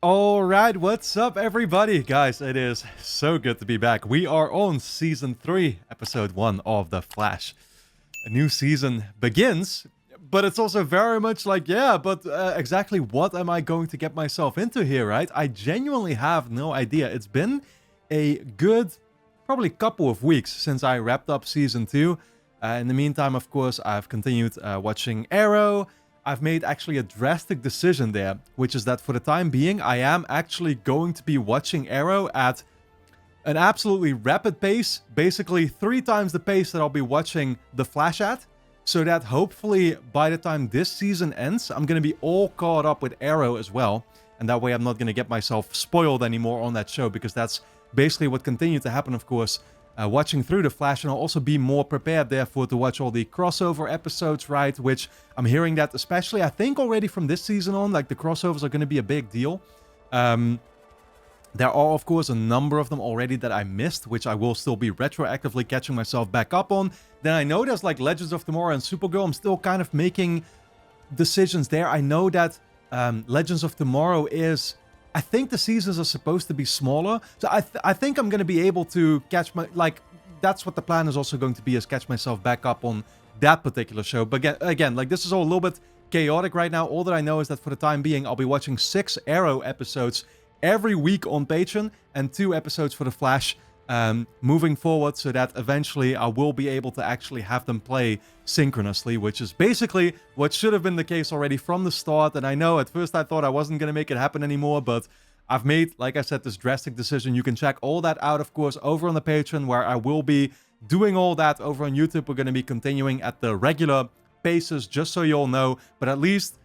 Alright, what's up everybody? Guys, it is so good to be back. We are on Season 3, Episode 1 of The Flash. A new season begins, but it's also very much like, exactly what am I going to get myself into here, right? I genuinely have no idea. It's been a good, probably couple of weeks since I wrapped up Season 2. In the meantime, of course, I've continued watching Arrow. I've made actually a drastic decision there, which is that for the time being, I am actually going to be watching Arrow at an absolutely rapid pace, basically 3 times the pace that I'll be watching The Flash at, so that hopefully by the time this season ends, I'm going to be all caught up with Arrow as well, and that way I'm not going to get myself spoiled anymore on that show, because that's basically what continued to happen, of course, watching through The Flash, and I'll also be more prepared, therefore, to watch all the crossover episodes, right? Which I'm hearing that, especially, I think already from this season on, like, the crossovers are going to be a big deal. There are, of course, a number of them already that I missed, which I will still be retroactively catching myself back up on. Then I know there's, like, Legends of Tomorrow and Supergirl. I'm still kind of making decisions there. I know that Legends of Tomorrow is... I think the seasons are supposed to be smaller, so I think I'm going to be able to catch my... Like, that's what the plan is also going to be, is catch myself back up on that particular show. But again, like, this is all a little bit chaotic right now. All that I know is that for the time being, I'll be watching 6 Arrow episodes every week on Patreon, and 2 episodes for The Flash moving forward, so that eventually I will be able to actually have them play synchronously, which is basically what should have been the case already from the start. And I know at first I thought I wasn't going to make it happen anymore, but I've made, like I said, this drastic decision. You can check all that out, of course, over on the Patreon, where I will be doing all that. Over on YouTube, we're going to be continuing at the regular paces, just so you all know, but at least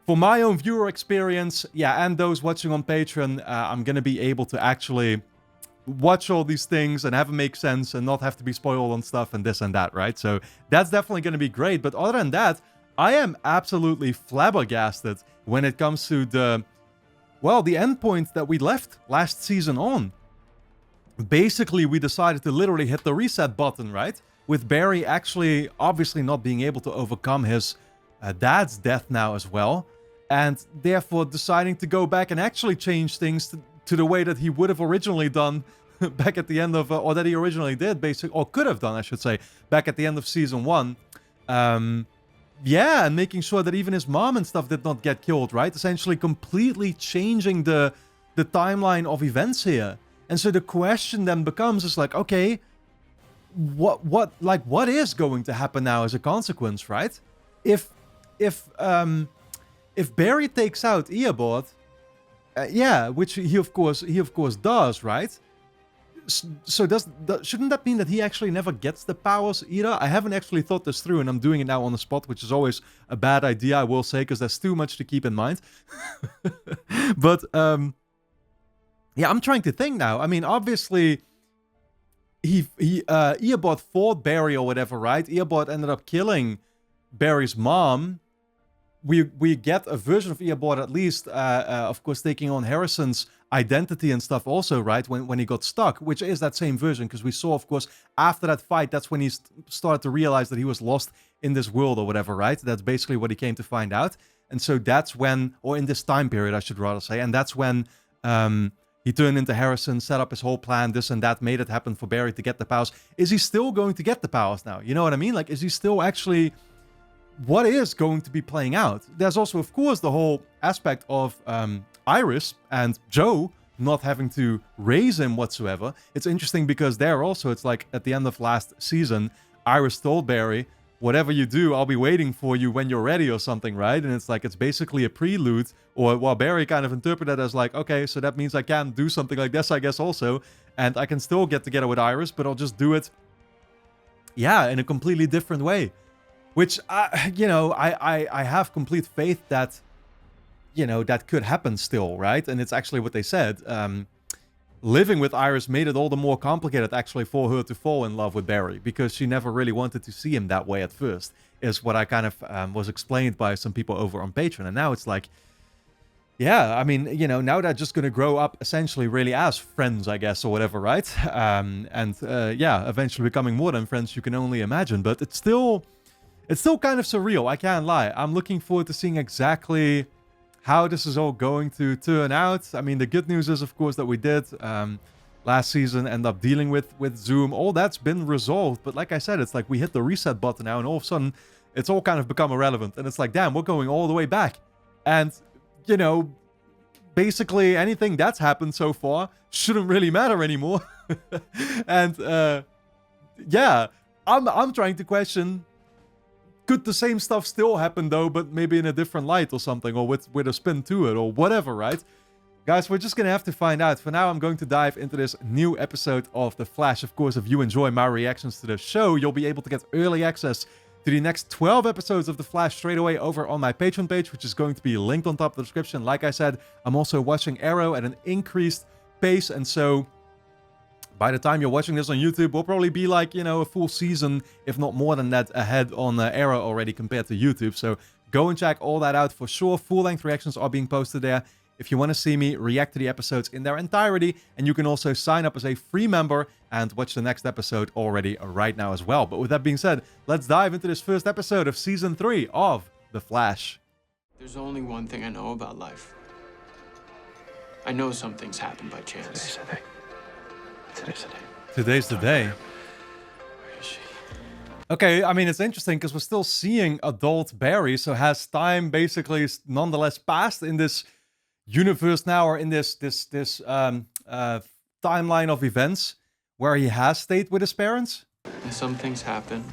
for my own viewer experience, yeah, and those watching on Patreon, I'm going to be able to actually watch all these things and have it make sense and not have to be spoiled on stuff and this and that, right? So that's definitely going to be great. But other than that, I am absolutely flabbergasted when it comes to the endpoint that we left last season on. Basically, we decided to literally hit the reset button, right? With Barry actually obviously not being able to overcome his dad's death now as well, and therefore deciding to go back and actually change things to the way that he would have originally done back at the end of, or that he originally did, basically, or could have done, I should say, back at the end of Season 1. Yeah, and making sure that even his mom and stuff did not get killed, right? Essentially completely changing the timeline of events here. And so the question then becomes, is like, okay, what is going to happen now as a consequence, right? If Barry takes out Eobard, yeah, which he of course does, right? So shouldn't that mean that he actually never gets the powers either? I haven't actually thought this through, and I'm doing it now on the spot, which is always a bad idea, I will say, because there's too much to keep in mind. But yeah, I'm trying to think now. I mean, obviously, Eobard fought Barry or whatever, right? Eobard ended up killing Barry's mom. We get a version of Eobard at least, of course, taking on Harrison's identity and stuff also, right, when he got stuck, which is that same version, because we saw, of course, after that fight, that's when he started to realize that he was lost in this world or whatever, right? That's basically what he came to find out. And so that's when, or in this time period, I should rather say, and that's when he turned into Harrison, set up his whole plan, this and that, made it happen for Barry to get the powers. Is he still going to get the powers now? You know what I mean? Like, is he still actually... What is going to be playing out? There's also, of course, the whole aspect of Iris and Joe not having to raise him whatsoever. It's interesting because there also, it's like at the end of last season, Iris told Barry, whatever you do, I'll be waiting for you when you're ready or something, right? And it's like, it's basically a prelude, or well, Barry kind of interpreted it as like, okay, so that means I can do something like this, I guess, also, and I can still get together with Iris, but I'll just do it, yeah, in a completely different way. Which, you know, I have complete faith that, you know, that could happen still, right? And it's actually what they said. Living with Iris made it all the more complicated, actually, for her to fall in love with Barry, because she never really wanted to see him that way at first, is what I kind of was explained by some people over on Patreon. And now it's like, yeah, I mean, you know, now they're just going to grow up essentially really as friends, I guess, or whatever, right? Yeah, eventually becoming more than friends, you can only imagine. But it's still kind of surreal, I can't lie. I'm looking forward to seeing exactly how this is all going to turn out. I mean, the good news is, of course, that we did last season end up dealing with Zoom. All that's been resolved. But like I said, it's like we hit the reset button now, and all of a sudden, it's all kind of become irrelevant. And it's like, damn, we're going all the way back. And, you know, basically anything that's happened so far shouldn't really matter anymore. And, yeah, I'm trying to question, could the same stuff still happen though, but maybe in a different light or something, or with a spin to it, or whatever, right? Guys, we're just gonna have to find out. For now, I'm going to dive into this new episode of The Flash. Of course, if you enjoy my reactions to the show, you'll be able to get early access to the next 12 episodes of The Flash straight away over on my Patreon page, which is going to be linked on top of the description. Like I said, I'm also watching Arrow at an increased pace, and so by the time you're watching this on YouTube, we'll probably be like, you know, a full season, if not more than that, ahead on Arrow already compared to YouTube. So go and check all that out for sure. Full-length reactions are being posted there if you want to see me react to the episodes in their entirety. And you can also sign up as a free member and watch the next episode already right now as well. But with that being said, let's dive into this first episode of Season 3 of The Flash. There's only one thing I know about life. I know some things happen by chance. Today's the day. Where is she? Okay, I mean, it's interesting because we're still seeing adult Barry, so has time basically nonetheless passed in this universe now, or in this timeline of events where he has stayed with his parents? And some things happen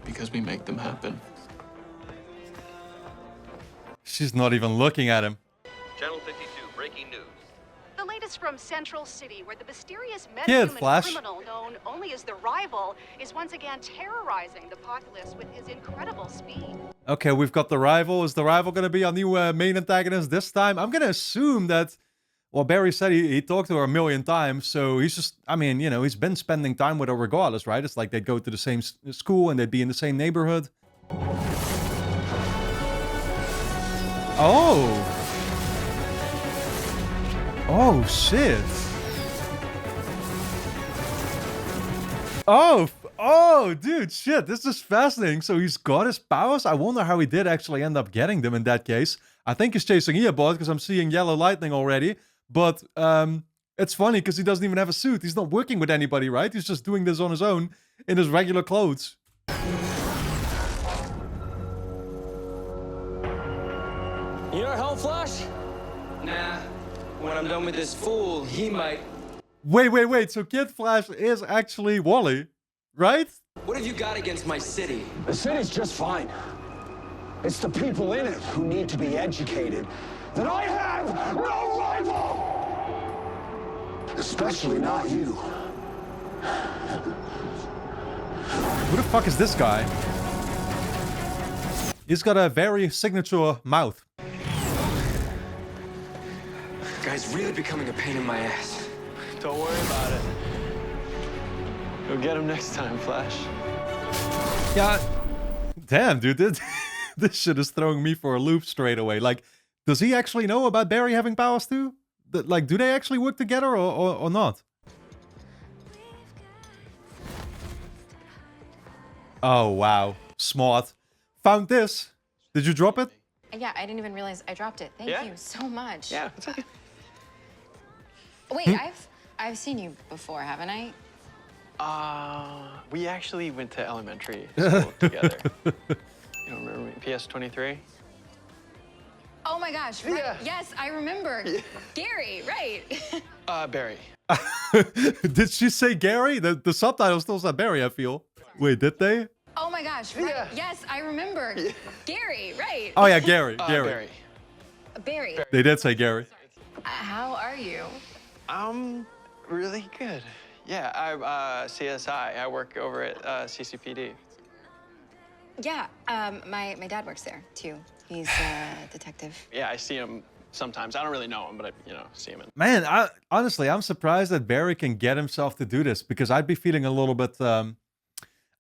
because we make them happen. She's not even looking at him. Channel 52, breaking news. The latest from Central City, where the mysterious Kid metahuman Flash. criminal known only as the Rival is once again terrorizing the populace with his incredible speed. Okay, we've got the Rival. Is the Rival going to be our new main antagonist this time? I'm going to assume that, well, Barry said he talked to her a million times, so he's just, I mean, you know, he's been spending time with her regardless, right? It's like they'd go to the same school and they'd be in the same neighborhood. Oh! Oh, shit. Oh, dude, shit, this is fascinating. So he's got his powers? I wonder how he did actually end up getting them in that case. I think he's chasing Eobot because I'm seeing yellow lightning already. But it's funny because he doesn't even have a suit. He's not working with anybody, right? He's just doing this on his own in his regular clothes. You know Hell Flash? Nah, when I'm done with this fool, he might. Wait. So Kid Flash is actually Wally, right? What have you got against my city? The city's just fine. It's the people in it who need to be educated. That I have no rival! Especially not you. Who the fuck is this guy? He's got a very signature mouth. Guy's really becoming a pain in my ass. Don't worry about it. You'll get him next time, Flash. Yeah. Damn, dude. This shit is throwing me for a loop straight away. Like, does he actually know about Barry having powers too? Like, do they actually work together or not? Oh, wow. Smart. Found this. Did you drop it? Yeah, I didn't even realize I dropped it. Thank you so much. Yeah, it's okay. Wait, I've seen you before, haven't I? We actually went to elementary school together. You don't remember me? PS23? Oh my gosh, right. Yeah. Yes, I remember. Yeah. Gary, right. Barry. Did she say Gary? The subtitle still said Barry, I feel. Wait, did they? Oh my gosh, right. Yeah. Yes, I remember. Yeah. Gary, right. Oh yeah, Gary. Barry. Barry. They did say Gary. How are you? I'm really good. Yeah, I'm CSI. I work over at CCPD. Yeah, my dad works there too. He's a detective. Yeah, I see him sometimes. I don't really know him, but I, see him. Man, honestly, I'm surprised that Barry can get himself to do this, because I'd be feeling a little bit, I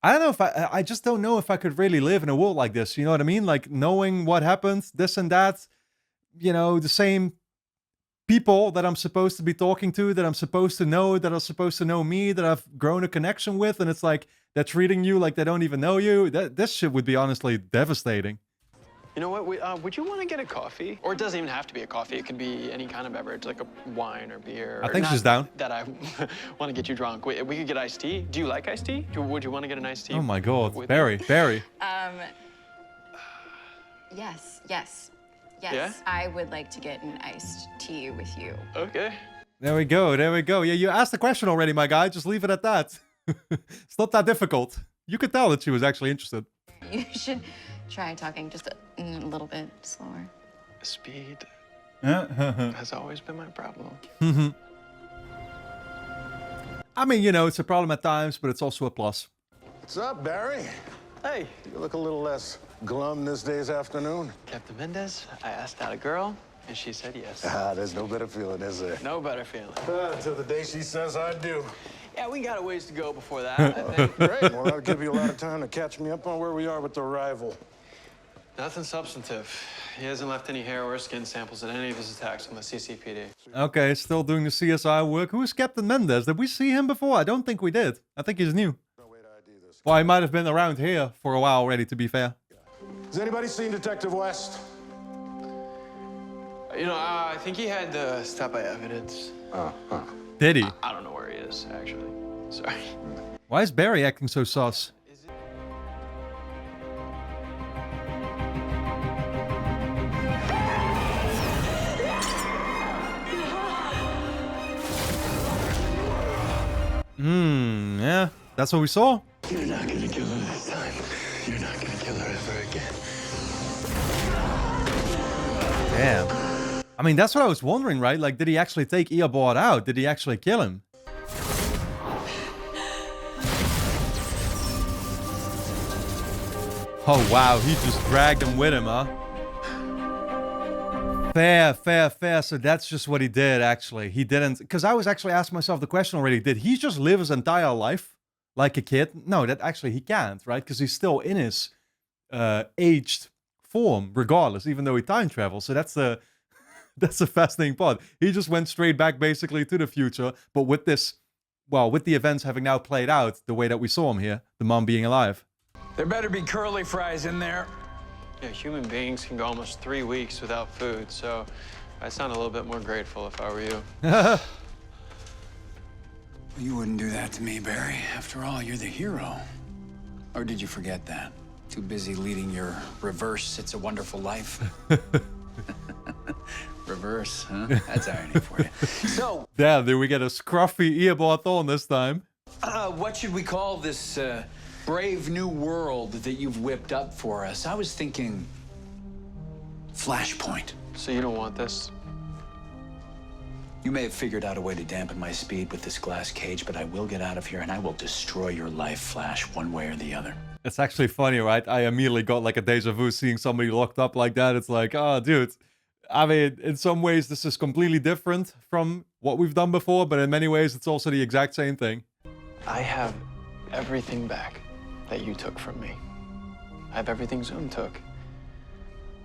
don't know if I just don't know if I could really live in a world like this. You know what I mean? Like, knowing what happened, this and that, the same people that I'm supposed to be talking to, that I'm supposed to know, that are supposed to know me, that I've grown a connection with, and it's like they're treating you like they don't even know you. This shit would be honestly devastating. You know what? Would you want to get a coffee? Or it doesn't even have to be a coffee. It could be any kind of beverage, like a wine or beer. I think she's down. That I want to get you drunk. We could get iced tea. Do you like iced tea? Would you want to get an iced tea? Oh my God, Barry. Yes. Yes. Yeah? I would like to get an iced tea with you. Okay. There we go. There we go. Yeah, you asked the question already, my guy. Just leave it at that. It's not that difficult. You could tell that she was actually interested. You should try talking just a little bit slower. Speed has always been my problem. I mean, you know, it's a problem at times, but it's also a plus. What's up, Barry? Hey, You look a little less glum this day's afternoon. Captain Mendez, I asked out a girl, and she said yes. There's no better feeling, is there? No better feeling. Until the day she says I do. Yeah, we got a ways to go before that, I think. Great. Well, that'll give you a lot of time to catch me up on where we are with the rival. Nothing substantive. He hasn't left any hair or skin samples at any of his attacks on the CCPD. Okay, still doing the CSI work. Who is Captain Mendez? Did we see him before? I don't think we did. I think he's new. Well, he might have been around here for a while already, to be fair. Has anybody seen Detective West? You know, I think he had to stop by evidence. Did he? I don't know where he is, actually. Sorry. Why is Barry acting so sus? Yeah, that's what we saw. You're not gonna kill her this time. You're not gonna kill her ever again. Damn. I mean, that's what I was wondering, right? Like, did he actually take Eobard out? Did he actually kill him? Oh, wow. He just dragged him with him, huh? Fair. So that's just what he did, actually. He didn't... Because I was actually asking myself the question already. Did he just live his entire life like a kid? No, that actually he can't, right? Because he's still in his aged form, regardless, even though he time travels. So that's the... That's the fascinating part. He just went straight back, basically, to the future. But with this... Well, with the events having now played out the way that we saw him here, the mom being alive. There better be curly fries in there. Yeah, human beings can go almost 3 weeks without food, so I'd sound a little bit more grateful if I were you. You wouldn't do that to me, Barry. After all, you're the hero. Or did you forget that? Too busy leading your reverse It's a Wonderful Life. Reverse, huh? That's irony for you. So... Damn, did we get a scruffy Eobard on this time? What should we call this, brave new world that you've whipped up for us? I was thinking... Flashpoint. So you don't want this? You may have figured out a way to dampen my speed with this glass cage, but I will get out of here and I will destroy your life, Flash, one way or the other. It's actually funny, right? I immediately got like a deja vu seeing somebody locked up like that. It's like, oh, dude. I mean, in some ways, this is completely different from what we've done before, but in many ways, it's also the exact same thing. I have everything back that you took from me. I have everything Zoom took.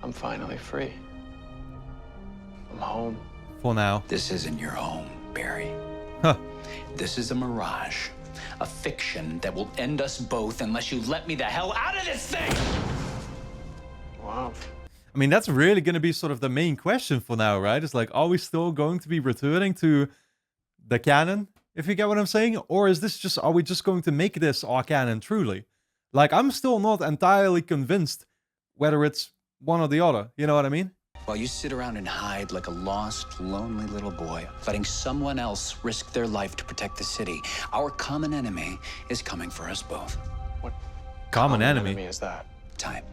I'm finally free. I'm home. For now. This isn't your home, Barry. Huh. This is a mirage. A fiction that will end us both unless you let me the hell out of this thing! Wow. I mean, that's really going to be sort of the main question for now, right? It's like, are we still going to be returning to the canon, if you get what I'm saying? Or is this just, are we just going to make this our canon truly? Like, I'm still not entirely convinced whether it's one or the other. You know what I mean? While you sit around and hide like a lost, lonely little boy, letting someone else risk their life to protect the city, our common enemy is coming for us both. What Common enemy is that? Time.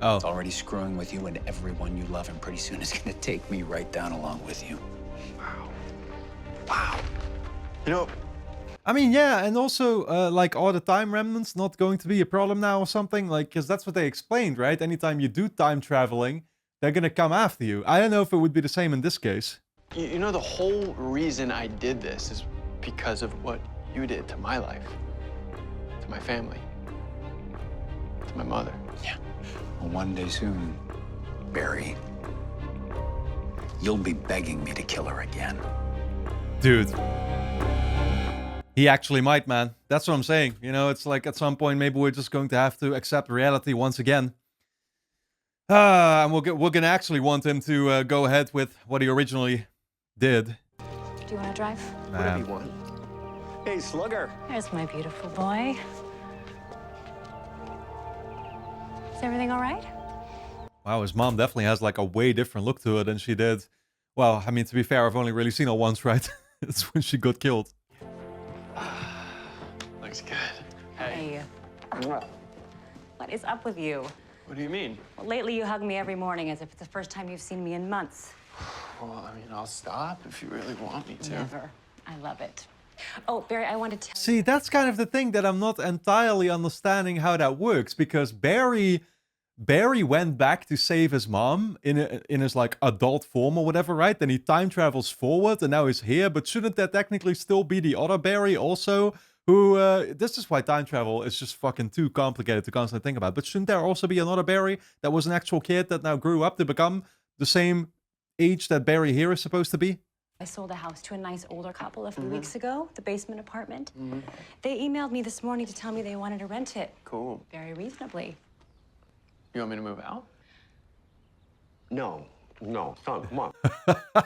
Oh. It's already screwing with you and everyone you love, and pretty soon it's gonna take me right down along with you. Wow. You know, I mean, yeah, and also, like, are the time remnants not going to be a problem now or something? Like, because that's what they explained, right? Anytime you do time traveling, they're gonna come after you. I don't know if it would be the same in this case. you know, the whole reason I did this is because of what you did to my life, to my family, to my mother. Yeah. Well, one day soon, Barry, you'll be begging me to kill her again. Dude. He actually might, man. That's what I'm saying. You know, it's like at some point, maybe we're just going to have to accept reality once again. And we're gonna actually want him to go ahead with what he originally did. Do you want to drive? Whatever you want. Hey, Slugger. There's my beautiful boy. Is everything all right? Wow, his mom definitely has like a way different look to her than she did. Well, I mean, to be fair, I've only really seen her once, right? It's when she got killed. Looks good. Hey. What is up with you? What do you mean? Well, lately you hug me every morning as if it's the first time you've seen me in months. Well, I mean, I'll stop if you really want me to. Never. I love it. Oh, Barry, I want to tell you. See, that's kind of the thing that I'm not entirely understanding how that works, because Barry went back to save his mom in his like adult form or whatever, right? Then he time travels forward and now he's here, but shouldn't that technically still be the other Barry also? Who, this is why time travel is just fucking too complicated to constantly think about. But shouldn't there also be another Barry that was an actual kid that now grew up to become the same age that Barry here is supposed to be? I sold a house to a nice older couple a few weeks ago, the basement apartment. They emailed me this morning to tell me they wanted to rent it. Cool. Very reasonably. You want me to move out? No, son, come on. Oh,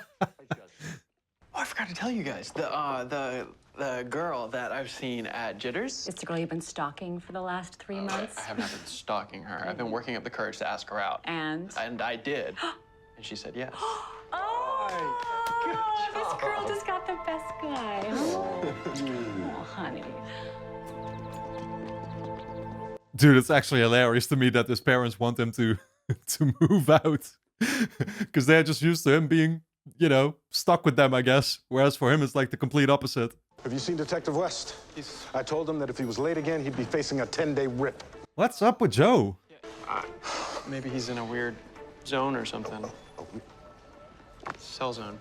I forgot to tell you guys. The girl that I've seen at Jitters. It's the girl you've been stalking for the last 3 months. I have not been stalking her. I've been working up the courage to ask her out. And I did. And she said yes. Oh, this girl just got the best guy. Oh, honey. Dude, it's actually hilarious to me that his parents want him to move out. Because they're just used to him being, you know, stuck with them, I guess. Whereas for him, it's like the complete opposite. Have you seen Detective West? I told him that if he was late again, he'd be facing a 10-day rip. What's up with Joe? Maybe he's in a weird zone or something. Cell zone.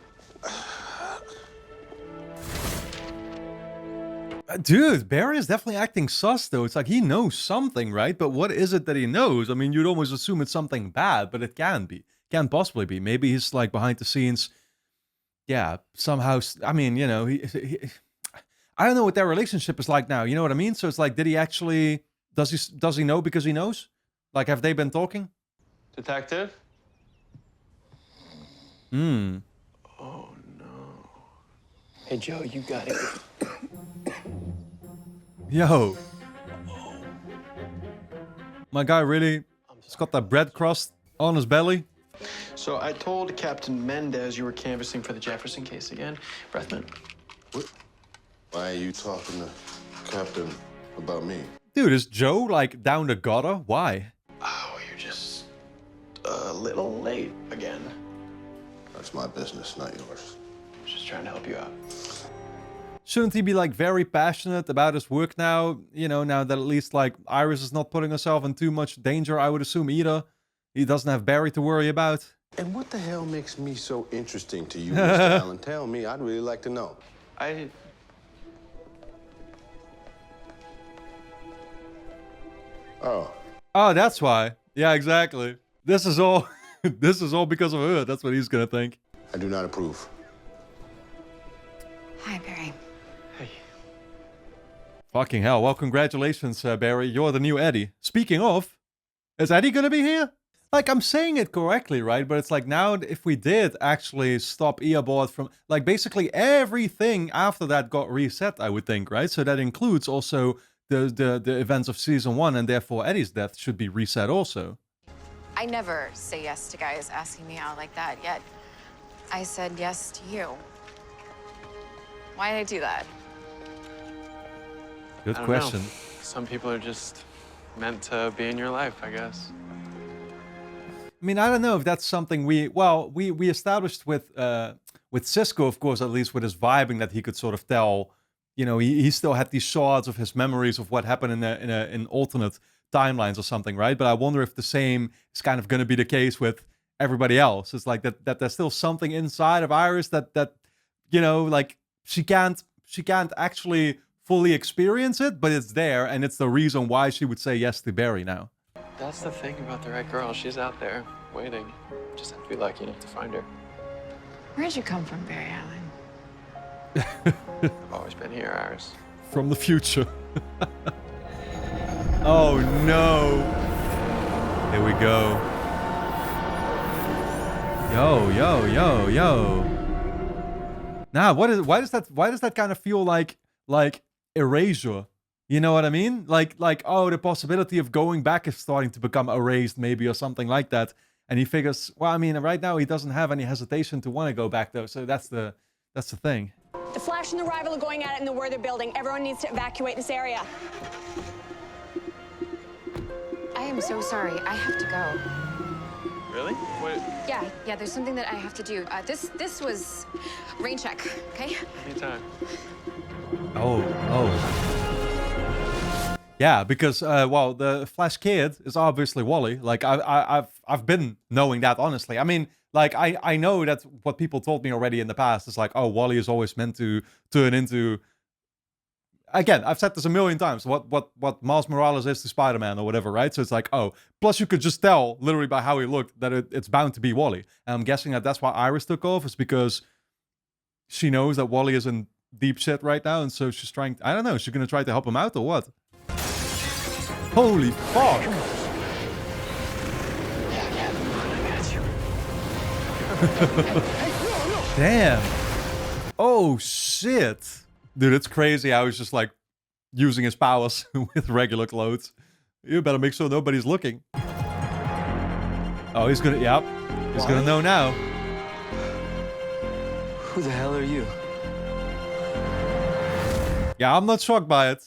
Dude, Barry is definitely acting sus, though. It's like he knows something, right? But what is it that he knows? I mean, you'd almost assume it's something bad, but it can be. Can't possibly be. Maybe he's like behind the scenes. Yeah, somehow. I mean, you know, I don't know what their relationship is like now. You know what I mean? So it's like, did he actually? Does he know because he knows? Like, have they been talking? Detective? Hmm. Oh no. Hey Joe, you got it. Yo. My guy really has got that bread crust on his belly. So I told Captain Mendez you were canvassing for the Jefferson case again. Breath mint. What? Why are you talking to Captain about me? Dude, is Joe like down the gutter? Why? Oh, you're just a little late again. That's my business, not yours. Just trying to help you out. Shouldn't he be like very passionate about his work now? You know, now that at least like Iris is not putting herself in too much danger, I would assume either. He doesn't have Barry to worry about. And what the hell makes me so interesting to you, Mr. Allen? Tell me, I'd really like to know. Oh. Oh, that's why. Yeah, exactly. This is all this is all because of her. That's what he's gonna think. I do not approve. Hi, Barry. Hey. Fucking hell. Well, congratulations, Barry. You're the new Eddie. Speaking of, is Eddie gonna be here? Like, I'm saying it correctly, right? But it's like now if we did actually stop Eobard from... Like, basically everything after that got reset, I would think, right? So that includes also the events of Season 1, and therefore Eddie's death should be reset also. I never say yes to guys asking me out like that, yet I said yes to you. Why did I do that? Good I don't question. know. Some people are just meant to be in your life, I guess. I mean, I don't know if that's something we established with Cisco, of course, at least with his vibing that he could sort of tell. You know, he still had these shards of his memories of what happened in alternate timelines or something, right? But I wonder if the same is kind of going to be the case with everybody else. It's like that there's still something inside of Iris that you know, like she can't actually fully experience it, but it's there, and it's the reason why she would say yes to Barry now. That's the thing about the right girl. She's out there waiting. Just have to be lucky enough to find her. Where'd you come from, Barry Allen? I've always been here, Iris. From the future. Oh no. Here we go. Yo. Nah, why does that kind of feel like erasure? You know what I mean? Like, oh, the possibility of going back is starting to become erased, maybe, or something like that. And he figures, well, I mean, right now he doesn't have any hesitation to want to go back, though. So that's the thing. The Flash and the Rival are going at it in the Werther building. Everyone needs to evacuate this area. I am so sorry. I have to go. Really? What? Yeah, there's something that I have to do. This was rain check, okay? Anytime. Oh. Yeah, because well, the Flash kid is obviously Wally. Like I've been knowing that, honestly. I mean, like I know that what people told me already in the past is like, oh, Wally is always meant to turn into. Again, I've said this a million times. What Miles Morales is to Spider-Man or whatever, right? So it's like, oh, plus you could just tell literally by how he looked that it's bound to be Wally. And I'm guessing that's why Iris took off, is because she knows that Wally is in deep shit right now, and so she's trying. I don't know. Is she gonna try to help him out or what? Holy fuck! Damn! Oh shit! Dude, it's crazy how he's just like using his powers with regular clothes. You better make sure nobody's looking. Oh, he's gonna, yep. He's gonna know now. Who the hell are you? Yeah, I'm not shocked by it.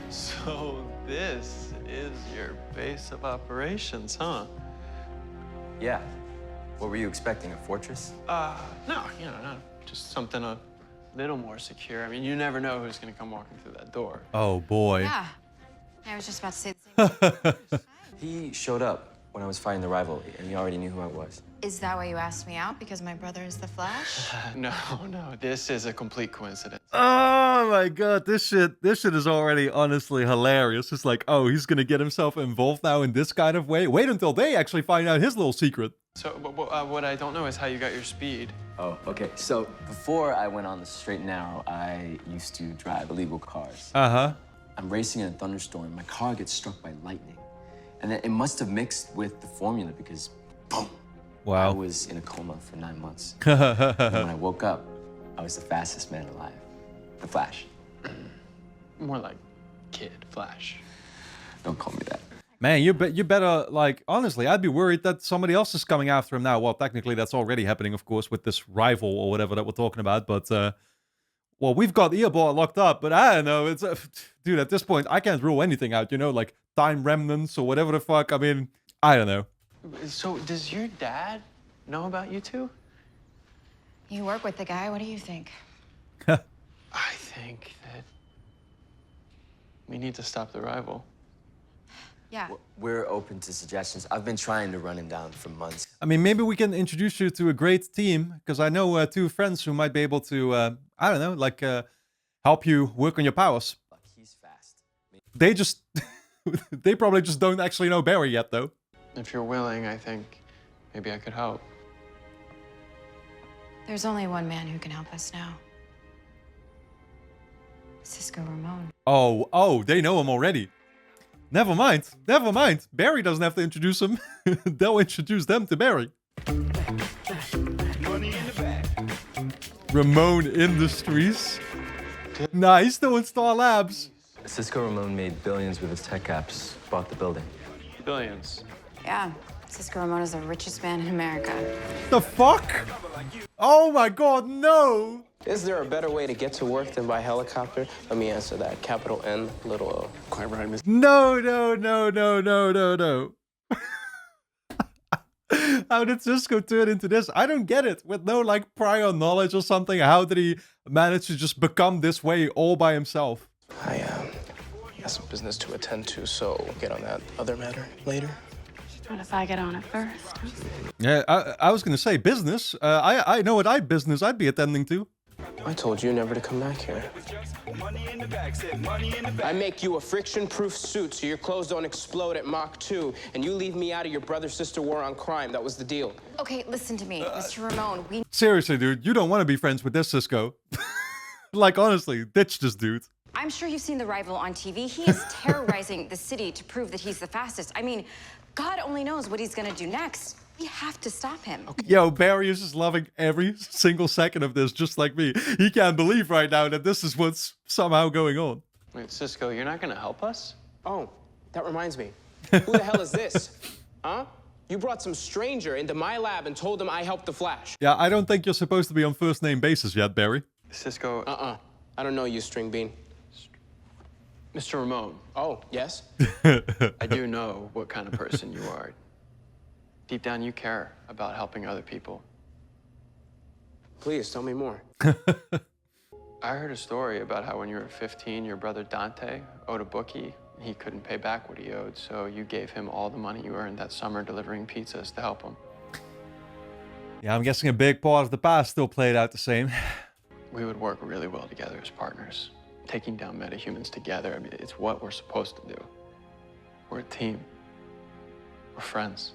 So this is your base of operations, huh? Yeah. What were you expecting, a fortress? No, not just something a little more secure. I mean, you never know who's gonna come walking through that door. Oh boy. Yeah. I was just about to say the same. He showed up when I was fighting the rival, and he already knew who I was. Is that why you asked me out? Because my brother is the Flash? No, this is a complete coincidence. Oh my god, this shit is already honestly hilarious. It's like, oh, he's gonna get himself involved now in this kind of way. Wait until they actually find out his little secret. So, what I don't know is how you got your speed. Oh, okay. So before I went on the straight and narrow, I used to drive illegal cars. Uh-huh. I'm racing in a thunderstorm. My car gets struck by lightning. And then it must have mixed with the formula because, boom. Wow. I was in a coma for 9 months. And when I woke up, I was the fastest man alive. The Flash. More like Kid Flash. Don't call me that. Man, you better, like, honestly, I'd be worried that somebody else is coming after him now. Well, technically, that's already happening, of course, with this rival or whatever that we're talking about. But, well, we've got Earball locked up, but I don't know. It's, dude, at this point, I can't rule anything out, you know, like time remnants or whatever the fuck. I mean, I don't know. So, does your dad know about you two? You work with the guy. What do you think? I think that we need to stop the rival. Yeah. We're open to suggestions. I've been trying to run him down for months. I mean, maybe we can introduce you to a great team, because I know two friends who might be able to, I don't know, like, help you work on your powers. He's fast. They just, they probably just don't actually know Barry yet, though. If you're willing, I think maybe I could help. There's only one man who can help us now. Cisco Ramon. Oh, they know him already. Never mind. Barry doesn't have to introduce him. They'll introduce them to Barry. Ramon Industries. Nah, he's still in Star Labs. Cisco Ramon made billions with his tech apps, bought the building. Billions. Yeah. Cisco Ramon is the richest man in America. The fuck? Oh my god, no! Is there a better way to get to work than by helicopter? Let me answer that. Capital N, little O. Quite right, Miss. No. How did Cisco turn into this? I don't get it. With no, like, prior knowledge or something, how did he manage to just become this way all by himself? I got some business to attend to, so we'll get on that other matter later. What if I get on it first? Yeah, I was gonna say business. I know what business I'd be attending to. I told you never to come back here. I make you a friction-proof suit so your clothes don't explode at Mach 2, and you leave me out of your brother-sister war on crime. That was the deal. Okay, listen to me, Mr. Ramon. We Seriously, dude, you don't want to be friends with this Cisco. Like, honestly, ditch this dude. I'm sure you've seen the rival on TV. He is terrorizing the city to prove that he's the fastest. I mean, God only knows what he's gonna do next. We have to stop him. Yo, Barry is just loving every single second of this, just like me. He can't believe right now that this is what's somehow going on. Wait, Cisco, you're not gonna help us? Oh, that reminds me. Who the hell is this? Huh? You brought some stranger into my lab and told him I helped the Flash. Yeah, I don't think you're supposed to be on first name basis yet, Barry. Cisco... I don't know you, String Bean. Mr. Ramon. Oh, yes? I do know what kind of person you are. Deep down, you care about helping other people. Please, tell me more. I heard a story about how when you were 15, your brother Dante owed a bookie. He couldn't pay back what he owed, so you gave him all the money you earned that summer delivering pizzas to help him. Yeah, I'm guessing a big part of the past still played out the same. We would work really well together as partners. Taking down metahumans together, I mean, it's what we're supposed to do. We're a team. We're friends.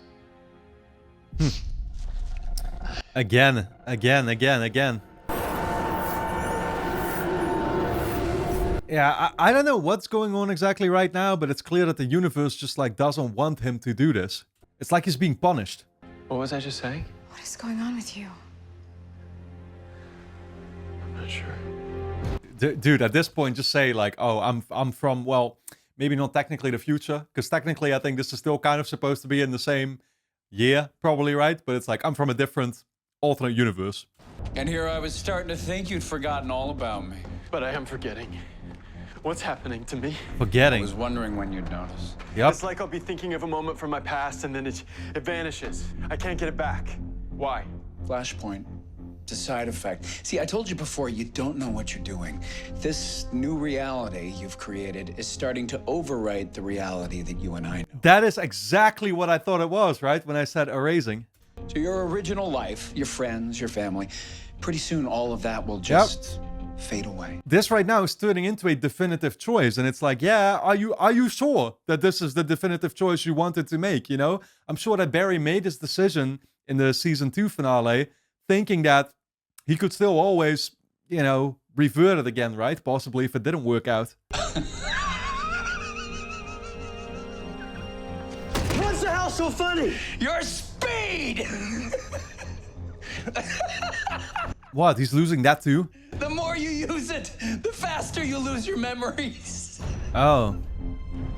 Again. Yeah, I don't know what's going on exactly right now, but it's clear that the universe just like doesn't want him to do this. It's like he's being punished. What was I just saying? What is going on with you? I'm not sure. Dude, at this point, just say like, oh, I'm from, well, maybe not technically the future, because technically I think this is still kind of supposed to be in the same year, probably, right? But it's like, I'm from a different alternate universe. And here I was starting to think you'd forgotten all about me. But I am forgetting. What's happening to me? Forgetting. I was wondering when you'd notice. Yep. It's like I'll be thinking of a moment from my past and then it vanishes. I can't get it back. Why? Flashpoint. It's a side effect. See, I told you before, you don't know what you're doing. This new reality you've created is starting to overwrite the reality that you and I know. That is exactly what I thought it was, right? When I said erasing. So your original life, your friends, your family, pretty soon all of that will just fade away. This right now is turning into a definitive choice, and it's like, yeah, are you sure that this is the definitive choice you wanted to make, you know? I'm sure that Barry made this decision in the season 2 finale, thinking that he could still always, you know, revert it again, right? Possibly if it didn't work out. What's the hell so funny? Your speed! What, he's losing that too? The more you use it, the faster you lose your memories. Oh.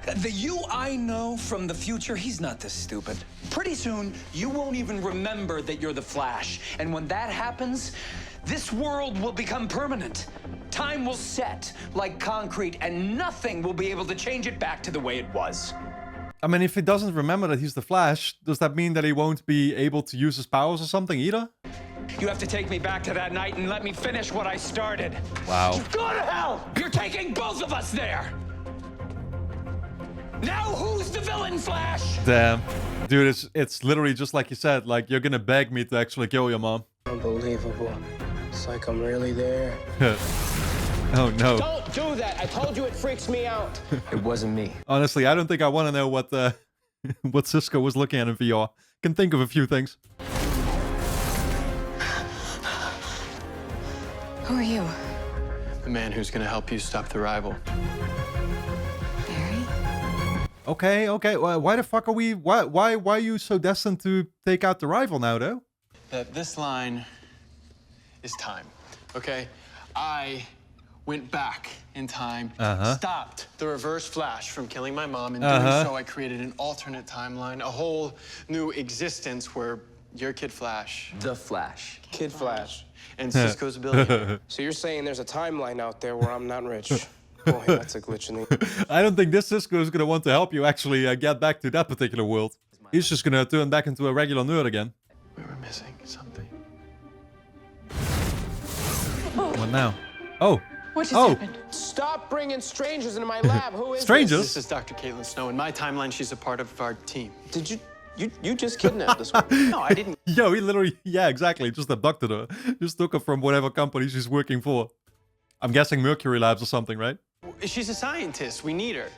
The you I know from the future, he's not this stupid. Pretty soon, you won't even remember that you're the Flash. And when that happens, this world will become permanent. Time will set like concrete, and nothing will be able to change it back to the way it was. I mean, if he doesn't remember that he's the Flash, does that mean that he won't be able to use his powers or something either? You have to take me back to that night and let me finish what I started. Wow. Go to hell! You're taking both of us there! Now who's the villain, Flash? Damn. Dude, it's literally just like you said, like, you're gonna beg me to actually kill your mom. Unbelievable. It's like I'm really there. Oh no. Don't do that! I told you it freaks me out. It wasn't me. Honestly, I don't think I want to know what what Cisco was looking at in VR. Can think of a few things. Who are you? The man who's gonna help you stop the rival. Okay. Why the fuck are we? Why are you so destined to take out the rival now, though? That this line is time. Okay, I went back in time, stopped the Reverse Flash from killing my mom, and doing so, I created an alternate timeline, a whole new existence where you're Kid Flash, The Flash. Kid Flash. and Cisco's a billionaire. So you're saying there's a timeline out there where I'm not rich? Boy, that's a glitch in the... I don't think this Cisco is gonna want to help you actually get back to that particular world. He's just gonna turn back into a regular nerd again. We were missing something. What now? Oh. What just happened? Stop bringing strangers into my lab. Who is Strangers? This is Dr. Caitlin Snow. In my timeline, she's a part of our team. Did you just kidnapped this one? No, I didn't. Yo, he literally, yeah, exactly, just abducted her. Just took her from whatever company she's working for. I'm guessing Mercury Labs or something, right? She's a scientist. We need her.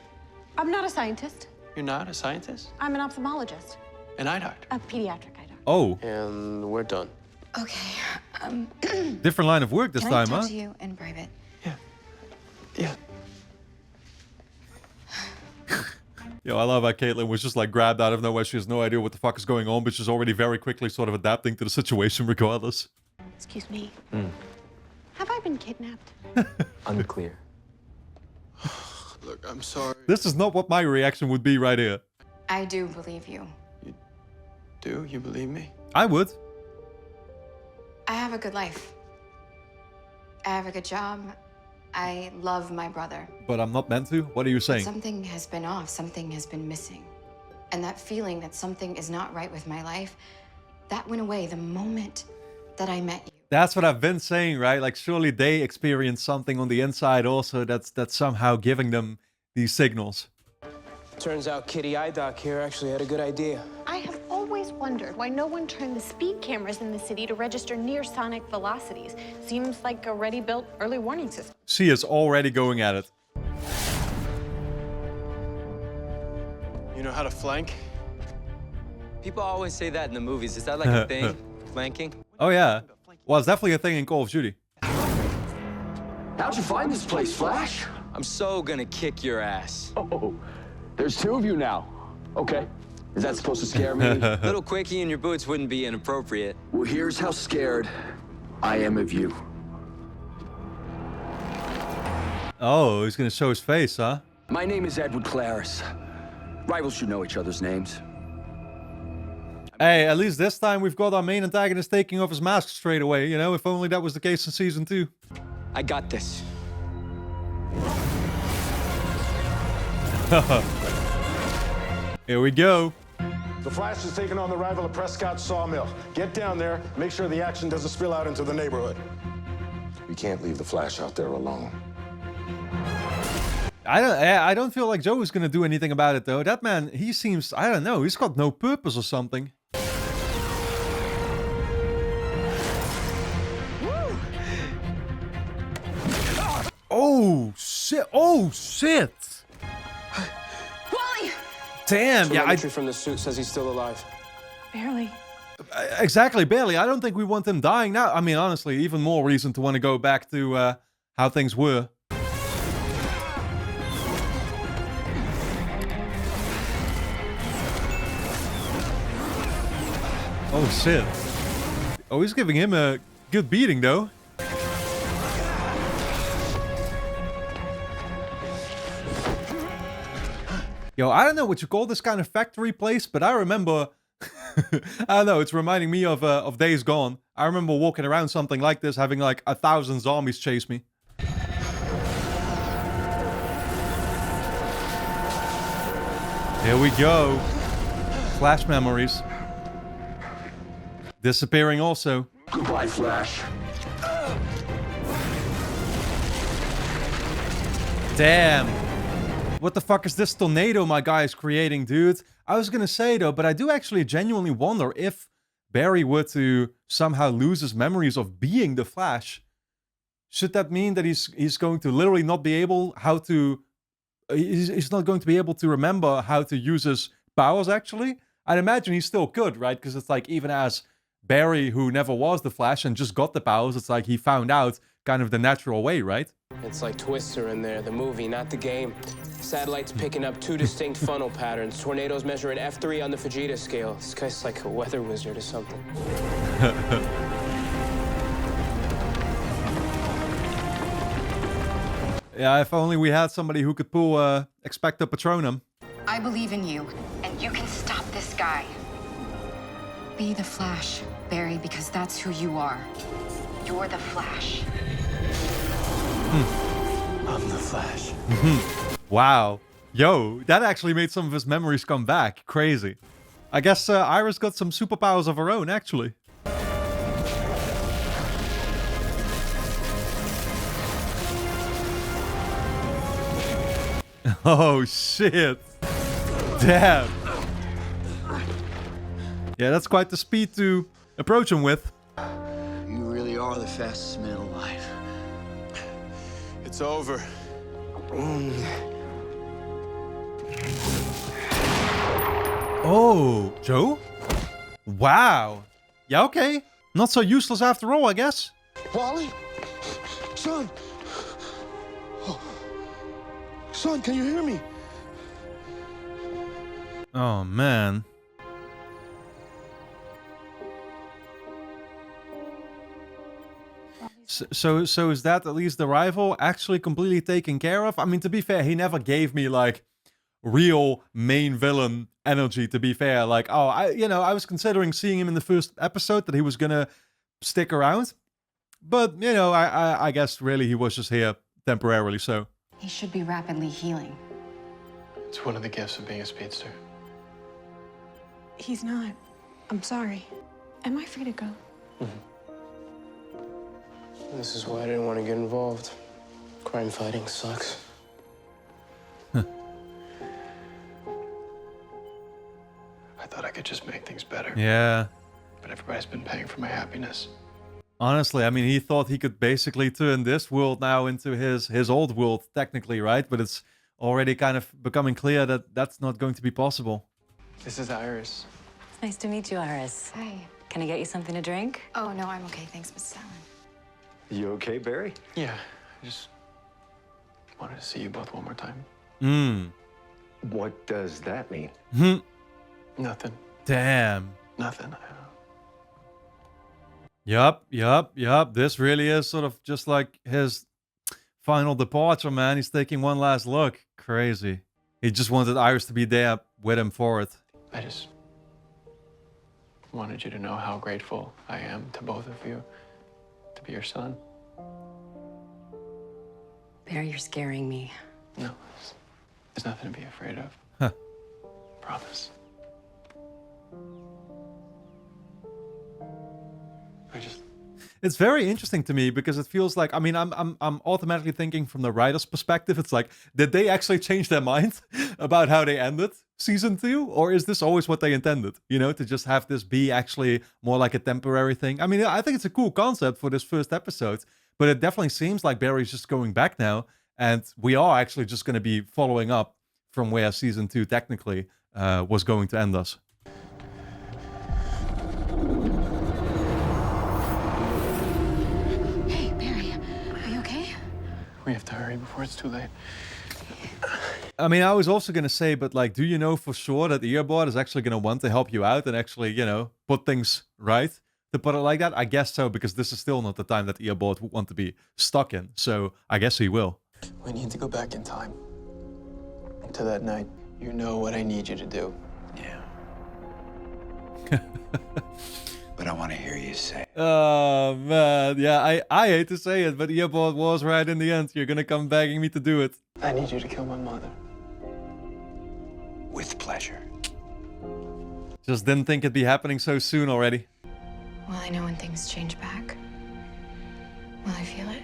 I'm not a scientist. You're not a scientist? I'm an ophthalmologist. An eye doctor? A pediatric eye doctor. Oh. And we're done. Okay, Different line of work this can time, I talk huh? to you in private? Yeah. Yo, I love how Caitlin was just like grabbed out of nowhere. She has no idea what the fuck is going on, but she's already very quickly sort of adapting to the situation regardless. Excuse me. Have I been kidnapped? Unclear. Look, I'm sorry. This is not what my reaction would be right here. I do believe you. Do you believe me? I would. I have a good life. I have a good job. I love my brother. But I'm not meant to? What are you saying? Something has been off. Something has been missing. And that feeling that something is not right with my life, that went away the moment that I met you. That's what I've been saying, right? Like, surely they experience something on the inside also that's somehow giving them these signals. Turns out Kitty Eye Doc here actually had a good idea. I have always wondered why no one turned the speed cameras in the city to register near sonic velocities. Seems like a ready-built early warning system. She is already going at it. You know how to flank? People always say that in the movies. Is that like a thing? Flanking? Oh, yeah. Well, it's definitely a thing in Call of Duty. How'd you find this place, Flash? I'm so gonna kick your ass. Oh, there's two of you now. Okay. Is that supposed to scare me? Little quickie in your boots wouldn't be inappropriate. Well, here's how scared I am of you. Oh, he's gonna show his face, huh? My name is Edward Claris. Rivals should know each other's names. Hey, at least this time we've got our main antagonist taking off his mask straight away, you know? If only that was the case in Season 2. I got this. Here we go. The Flash is taking on the rival of Prescott's Sawmill. Get down there, make sure the action doesn't spill out into the neighborhood. We can't leave the Flash out there alone. I don't feel like Joe is gonna do anything about it though. That man, he seems, I don't know, he's got no purpose or something. Oh shit! Oh shit! Wally! Damn! Yeah, Telemetry from the suit says he's still alive. Barely. Exactly, barely. I don't think we want him dying now. I mean, honestly, even more reason to want to go back to how things were. Oh shit! Oh, he's giving him a good beating though. Yo, I don't know what you call this kind of factory place, but I remember, I don't know, it's reminding me of Days Gone. I remember walking around something like this, having like 1,000 zombies chase me. Here we go. Flash memories. Disappearing also. Goodbye, Flash. Damn. What the fuck is this tornado my guy is creating, dude? I was gonna say though, but I do actually genuinely wonder if Barry were to somehow lose his memories of being the Flash. Should that mean that he's going to literally not be able he's not going to be able to remember how to use his powers actually? I'd imagine he still could, right? Because it's like even as Barry, who never was the Flash and just got the powers, it's like he found out kind of the natural way, right? It's like Twister in there, the movie, not the game. Satellites picking up two distinct funnel patterns. Tornadoes measure an F3 on the Vegeta scale. This guy's like a weather wizard or something. Yeah, if only we had somebody who could pull Expecto Patronum. I believe in you, and you can stop this guy. Be the Flash, Barry, because that's who you are. You're the Flash. I'm the Flash. Wow. Yo, that actually made some of his memories come back. Crazy. I guess Iris got some superpowers of her own, actually. Oh, shit. Damn. Yeah, that's quite the speed to approach him with. You really are the fastest man alive. It's over. Oh, Joe? Wow. Yeah, okay. Not so useless after all, I guess. Wally? Son? Oh. Son, can you hear me? Oh, man. So is that at least the rival actually completely taken care of? I mean, to be fair, he never gave me, like, real main villain energy, to be fair. Like, oh, I was considering seeing him in the first episode, that he was gonna stick around. But, I guess really he was just here temporarily, so. He should be rapidly healing. It's one of the gifts of being a speedster. He's not. I'm sorry. Am I free to go? This is why I didn't want to get involved. Crime fighting sucks. I thought I could just make things better. Yeah. But everybody's been paying for my happiness. Honestly, I mean, he thought he could basically turn this world now into his old world, technically, right? But it's already kind of becoming clear that that's not going to be possible. This is Iris. It's nice to meet you, Iris. Hi. Can I get you something to drink? Oh, no, I'm okay. Thanks, Mrs. Allen. You okay, Barry? Yeah, I just wanted to see you both one more time. What does that mean? Nothing. Damn. Nothing. Yup. This really is sort of just like his final departure, man. He's taking one last look. Crazy. He just wanted Iris to be there with him for it. I just wanted you to know how grateful I am to both of you to be your son. Barry, you're scaring me. No, there's nothing to be afraid of. Huh. Promise. It's very interesting to me because it feels like, I mean, I'm automatically thinking from the writer's perspective. It's like, did they actually change their mind about how they ended season 2? Or is this always what they intended? To just have this be actually more like a temporary thing. I mean, I think it's a cool concept for this first episode, but it definitely seems like Barry's just going back now. And we are actually just going to be following up from where season 2 technically was going to end us. We have to hurry before it's too late. I mean, I was also going to say, but like, do you know for sure that Earbot is actually going to want to help you out and actually, put things right? To put it like that? I guess so, because this is still not the time that Earbot would want to be stuck in. So I guess he will. We need to go back in time. To that night. You know what I need you to do. Yeah. But I want to hear you say. Oh, man. Yeah, I hate to say it, but Earbot was right in the end. You're going to come begging me to do it. I need you to kill my mother. With pleasure. Just didn't think it'd be happening so soon already. Will I know when things change back? Will I feel it?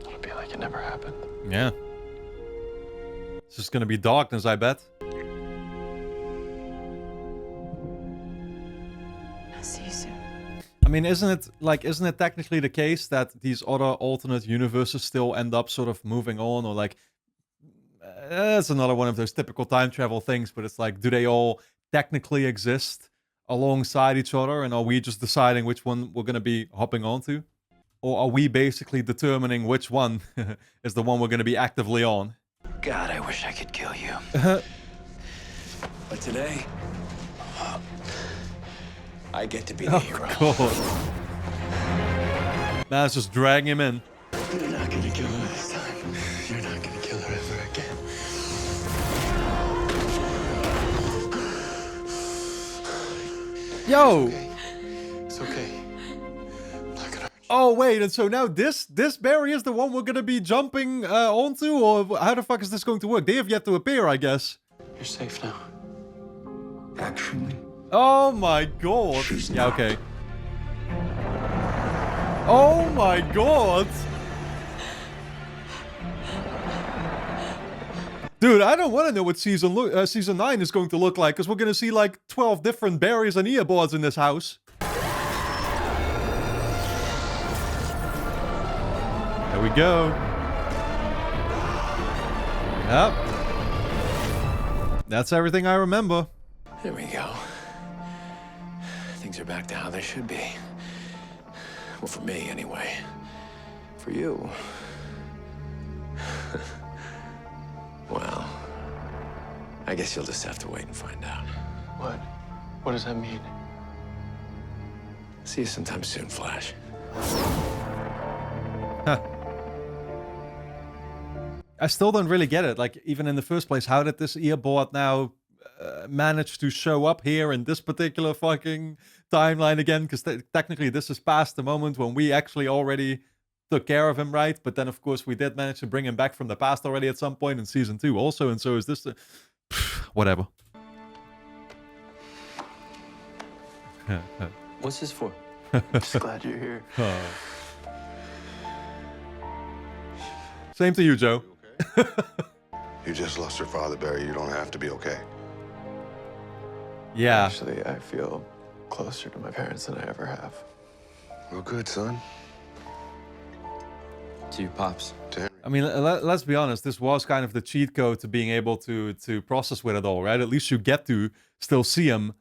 It'll be like it never happened. Yeah. It's just going to be darkness, I bet. See you soon. I mean, isn't it technically the case that these other alternate universes still end up sort of moving on, or like, it's another one of those typical time travel things, but it's like, do they all technically exist alongside each other, and are we just deciding which one we're going to be hopping onto? Or are we basically determining which one is the one we're going to be actively on? God, I wish I could kill you. But today, I get to be the hero. God. Now it's just dragging him in. You're not gonna kill her this time. You're not gonna kill her ever again. Yo! It's okay. Oh wait, and so now this Barry is the one we're gonna be jumping onto, or how the fuck is this going to work? They have yet to appear, I guess. You're safe now. Actually. Oh my god. Yeah, okay. Oh my god. Dude, I don't want to know what season 9 is going to look like, because we're going to see like 12 different Barrys and Earboards in this house. There we go. Yep. That's everything I remember. There we go. Things are back to how they should be. Well, for me, anyway. For you... well, I guess you'll just have to wait and find out. What? What does that mean? See you sometime soon, Flash. Huh. I still don't really get it. Like, even in the first place, how did this earbot now manage to show up here in this particular fucking timeline again? Because technically this is past the moment when we actually already took care of him, right? But then, of course, we did manage to bring him back from the past already at some point in season 2 also. And so is this... whatever. What's this for? Just glad you're here. Oh. Same to you, Joe. You just lost your father, Barry. You don't have to be okay. Yeah. Actually, I feel closer to my parents than I ever have. Well, good, son. To your pops. I mean, let's be honest. This was kind of the cheat code to being able to process with it all, right? At least you get to still see them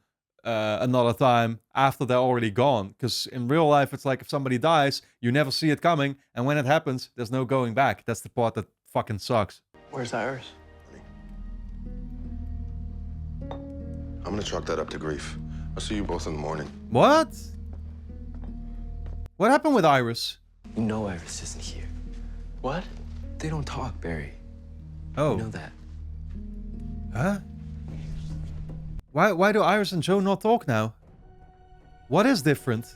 another time after they're already gone. Because in real life, it's like if somebody dies, you never see it coming, and when it happens, there's no going back. That's the part that fucking sucks. Where's Iris? I'm gonna chalk that up to grief. I'll see you both in the morning. What? What happened with Iris? You know Iris isn't here. What? They don't talk, Barry. Oh. You know that. Huh? Why do Iris and Joe not talk now? What is different?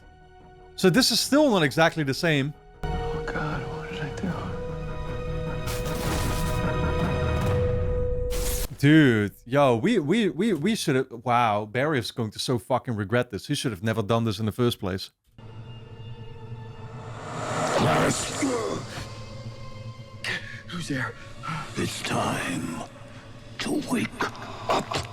So this is still not exactly the same. Oh God, what did I do? Dude, yo, we should have... Wow, Barry is going to so fucking regret this. He should have never done this in the first place. Who's there? It's time to wake up.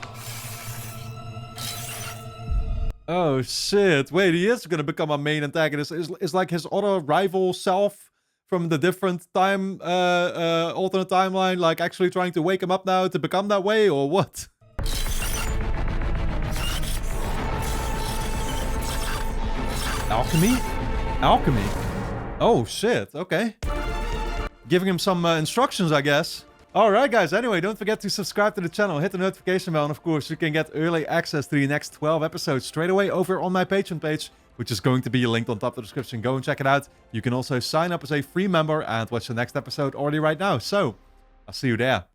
Oh shit, wait, he is gonna become our main antagonist. Is like his other rival self from the different time, alternate timeline, like actually trying to wake him up now to become that way, or what? Alchemy? Alchemy? Oh shit, okay. Giving him some instructions, I guess. Alright guys, anyway, don't forget to subscribe to the channel, hit the notification bell, and of course you can get early access to the next 12 episodes straight away over on my Patreon page, which is going to be linked on top of the description. Go and check it out. You can also sign up as a free member and watch the next episode already right now. So, I'll see you there.